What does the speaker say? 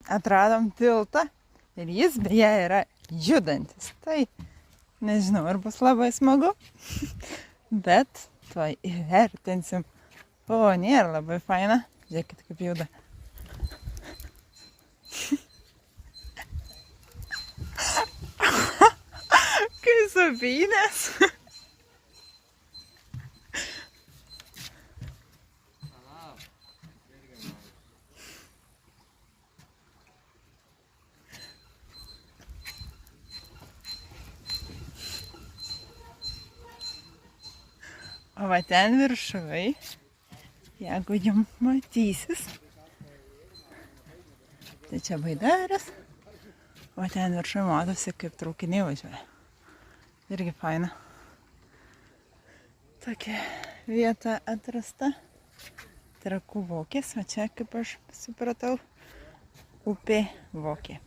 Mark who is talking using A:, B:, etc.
A: atradom tiltą ir jis beje yra judantis. Tai nežinau, ar bus labai smagu, bet tuoj įvertinsim. O, nėra labai faina. Žiūrėkit, kaip juda. Kai supynės. O va ten viršui, jeigu jums matysis, tai čia Baidaras, o ten viršui matosi, kaip traukiniai važiuoja. Irgi faina. Tokia vieta atrasta. Trakų Vokės, o čia, kaip aš supratau, upė Vokė.